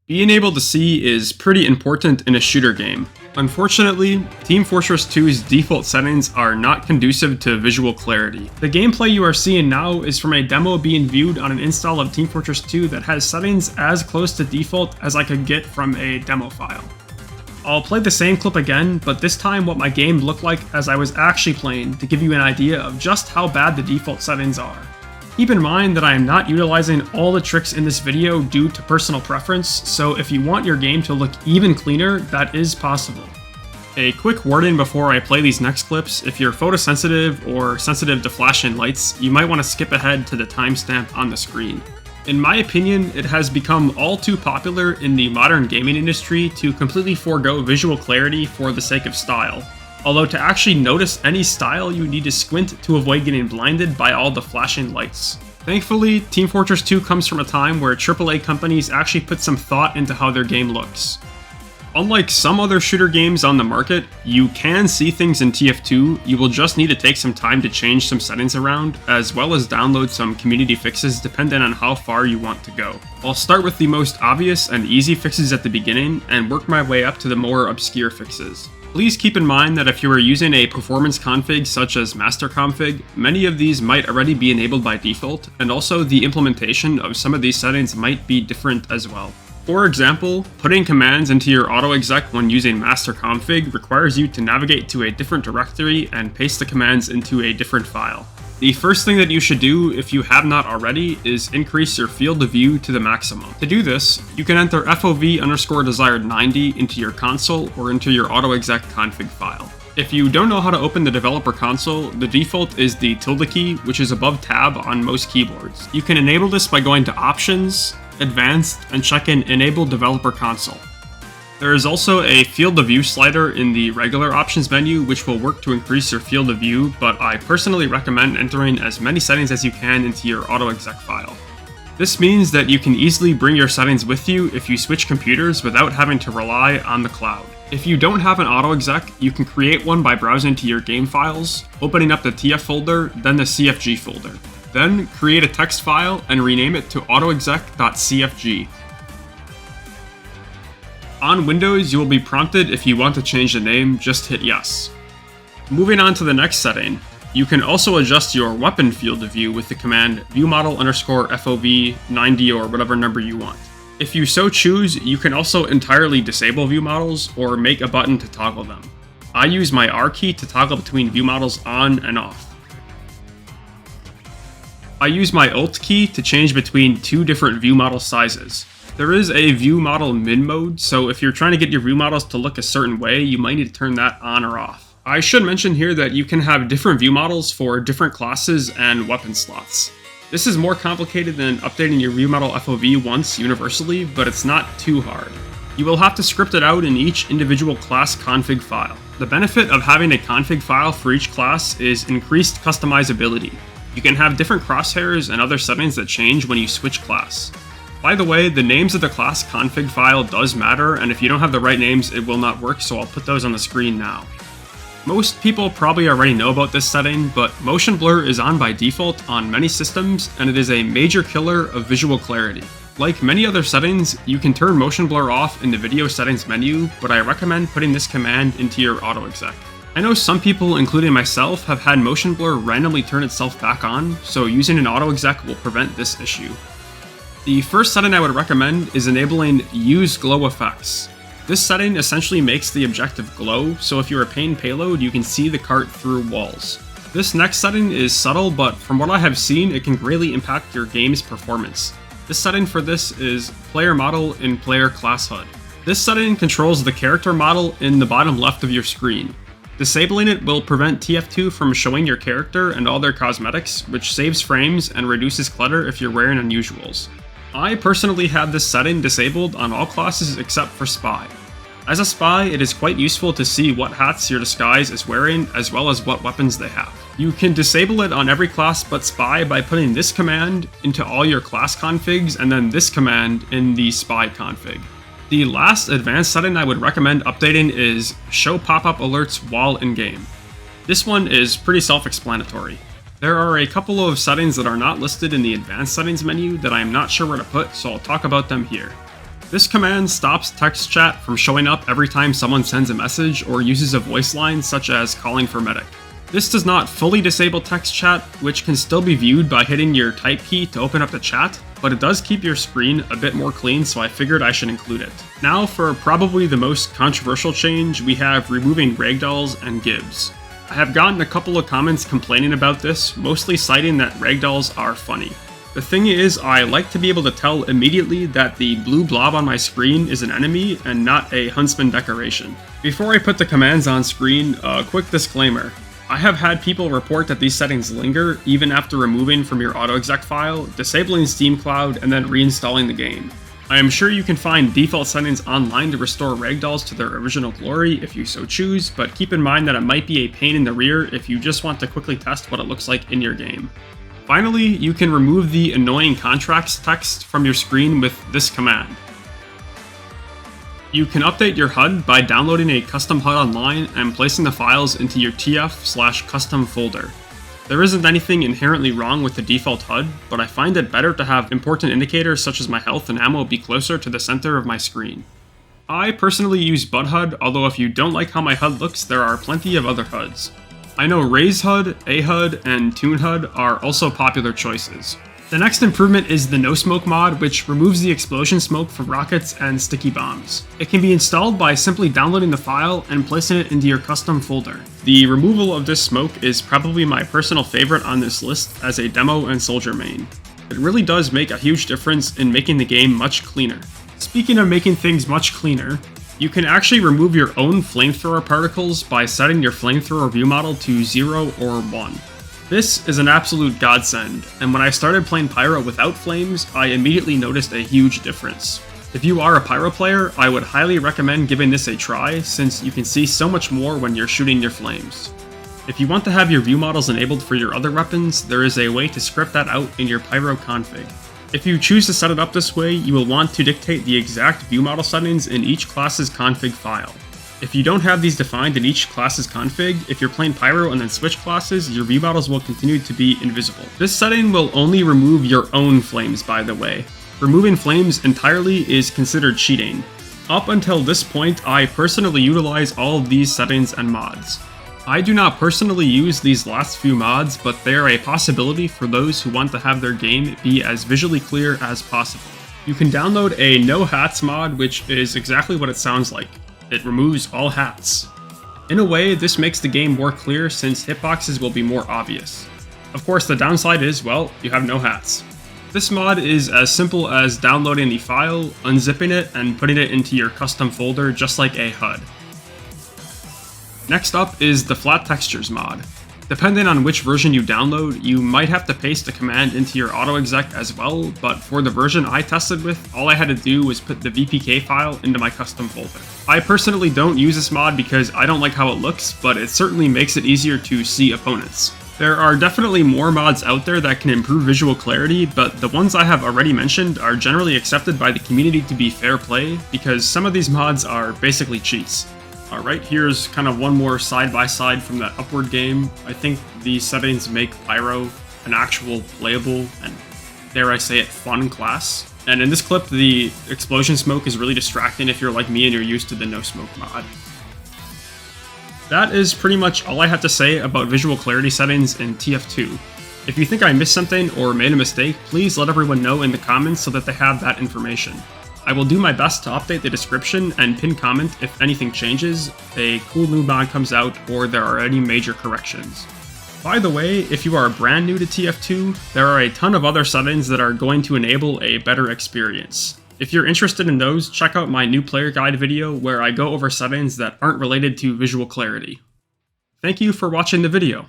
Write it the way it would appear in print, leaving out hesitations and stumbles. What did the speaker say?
Being able to see is pretty important in a shooter game. Unfortunately, Team Fortress 2's default settings are not conducive to visual clarity. The gameplay you are seeing now is from a demo being viewed on an install of Team Fortress 2 that has settings as close to default as I could get from a demo file. I'll play the same clip again, but this time what my game looked like as I was actually playing to give you an idea of just how bad the default settings are. Keep in mind that I am not utilizing all the tricks in this video due to personal preference, so if you want your game to look even cleaner, that is possible. A quick warning before I play these next clips: if you're photosensitive or sensitive to flashing lights, you might want to skip ahead to the timestamp on the screen. In my opinion, it has become all too popular in the modern gaming industry to completely forego visual clarity for the sake of style. Although to actually notice any style, you need to squint to avoid getting blinded by all the flashing lights. Thankfully, Team Fortress 2 comes from a time where AAA companies actually put some thought into how their game looks. Unlike some other shooter games on the market, you can see things in tf2, you will just need to take some time to change some settings around, as well as download some community fixes depending on how far you want to go. I'll start with the most obvious and easy fixes at the beginning, and work my way up to the more obscure fixes. Please keep in mind that if you are using a performance config such as master config, many of these might already be enabled by default, and also the implementation of some of these settings might be different as well. For example, putting commands into your autoexec when using master config requires you to navigate to a different directory and paste the commands into a different file. The first thing that you should do, if you have not already, is increase your field of view to the maximum. To do this, you can enter FOV_desired 90 into your console or into your autoexec config file. If you don't know how to open the developer console, the default is the tilde key, which is above tab on most keyboards. You can enable this by going to Options, Advanced, and checking Enable Developer Console. There is also a field of view slider in the regular options menu, which will work to increase your field of view, but I personally recommend entering as many settings as you can into your autoexec file. This means that you can easily bring your settings with you if you switch computers without having to rely on the cloud. If you don't have an autoexec, you can create one by browsing to your game files, opening up the TF folder, then the CFG folder. Then create a text file and rename it to autoexec.cfg. On Windows, you will be prompted if you want to change the name, just hit yes. Moving on to the next setting, you can also adjust your weapon field of view with the command viewmodel_FOV 90 or whatever number you want. If you so choose, you can also entirely disable view models or make a button to toggle them. I use my R key to toggle between view models on and off. I use my Alt key to change between two different view model sizes. There is a view model min mode, so if you're trying to get your view models to look a certain way, you might need to turn that on or off. I should mention here that you can have different view models for different classes and weapon slots. This is more complicated than updating your viewmodel FOV once universally, but it's not too hard. You will have to script it out in each individual class config file. The benefit of having a config file for each class is increased customizability. You can have different crosshairs and other settings that change when you switch class. By the way, the names of the class config file does matter, and if you don't have the right names, it will not work, so I'll put those on the screen now. Most people probably already know about this setting, but motion blur is on by default on many systems, and it is a major killer of visual clarity. Like many other settings, you can turn motion blur off in the video settings menu, but I recommend putting this command into your autoexec. I know some people, including myself, have had motion blur randomly turn itself back on, so using an autoexec will prevent this issue. The first setting I would recommend is enabling Use Glow Effects. This setting essentially makes the objective glow, so if you're a paying payload, you can see the cart through walls. This next setting is subtle, but from what I have seen, it can greatly impact your game's performance. This setting for this is Player Model in Player Class HUD. This setting controls the character model in the bottom left of your screen. Disabling it will prevent tf2 from showing your character and all their cosmetics, which saves frames and reduces clutter if you're wearing unusuals. I personally have this setting disabled on all classes except for Spy. As a Spy, it is quite useful to see what hats your disguise is wearing, as well as what weapons they have. You can disable it on every class but Spy by putting this command into all your class configs, and then this command in the Spy config. The last advanced setting I would recommend updating is Show Pop-Up Alerts while in-game. This one is pretty self-explanatory. There are a couple of settings that are not listed in the advanced settings menu that I am not sure where to put, so I'll talk about them here. This command stops text chat from showing up every time someone sends a message or uses a voice line such as calling for medic. This does not fully disable text chat, which can still be viewed by hitting your type key to open up the chat, but it does keep your screen a bit more clean, so I figured I should include it. Now for probably the most controversial change, we have removing ragdolls and gibs. I have gotten a couple of comments complaining about this, mostly citing that ragdolls are funny. The thing is, I like to be able to tell immediately that the blue blob on my screen is an enemy and not a huntsman decoration. Before I put the commands on screen, a quick disclaimer. I have had people report that these settings linger even after removing from your autoexec file, disabling Steam Cloud, and then reinstalling the game. I am sure you can find default settings online to restore ragdolls to their original glory if you so choose, but keep in mind that it might be a pain in the rear if you just want to quickly test what it looks like in your game. Finally, you can remove the annoying contracts text from your screen with this command. You can update your HUD by downloading a custom HUD online and placing the files into your tf/custom folder. There isn't anything inherently wrong with the default HUD, but I find it better to have important indicators such as my health and ammo be closer to the center of my screen. I personally use Bud HUD, although if you don't like how my HUD looks, there are plenty of other HUDs. I know Raise HUD, A HUD, and Tune HUD are also popular choices. The next improvement is the No Smoke mod, which removes the explosion smoke from rockets and sticky bombs. It can be installed by simply downloading the file and placing it into your custom folder. The removal of this smoke is probably my personal favorite on this list as a demo and soldier main. It really does make a huge difference in making the game much cleaner. Speaking of making things much cleaner, you can actually remove your own flamethrower particles by setting your flamethrower view model to 0 or 1. This is an absolute godsend, and when I started playing Pyro without flames, I immediately noticed a huge difference. If you are a Pyro player, I would highly recommend giving this a try, since you can see so much more when you're shooting your flames. If you want to have your view models enabled for your other weapons, there is a way to script that out in your Pyro config. If you choose to set it up this way, you will want to dictate the exact view model settings in each class's config file. If you don't have these defined in each class's config, if you're playing Pyro and then switch classes, your view models will continue to be invisible. This setting will only remove your own flames, by the way. Removing flames entirely is considered cheating. Up until this point, I personally utilize all of these settings and mods. I do not personally use these last few mods, but they are a possibility for those who want to have their game be as visually clear as possible. You can download a No Hats mod, which is exactly what it sounds like. It removes all hats. In a way, this makes the game more clear since hitboxes will be more obvious. Of course, the downside is, well, you have no hats. This mod is as simple as downloading the file, unzipping it, and putting it into your custom folder just like a HUD. Next up is the Flat Textures mod. Depending on which version you download, you might have to paste a command into your autoexec as well, but for the version I tested with, all I had to do was put the VPK file into my custom folder. I personally don't use this mod because I don't like how it looks, but it certainly makes it easier to see opponents. There are definitely more mods out there that can improve visual clarity, but the ones I have already mentioned are generally accepted by the community to be fair play, because some of these mods are basically cheats. Alright, here's kind of one more side-by-side from that Upward game. I think these settings make Pyro an actual playable and, dare I say it, fun class. And in this clip, the explosion smoke is really distracting if you're like me and you're used to the no smoke mod. That is pretty much all I have to say about visual clarity settings in TF2. If you think I missed something or made a mistake, please let everyone know in the comments so that they have that information. I will do my best to update the description and pin comment if anything changes, a cool new mod comes out, or there are any major corrections. By the way, if you are brand new to TF2, there are a ton of other settings that are going to enable a better experience. If you're interested in those, check out my new player guide video where I go over settings that aren't related to visual clarity. Thank you for watching the video.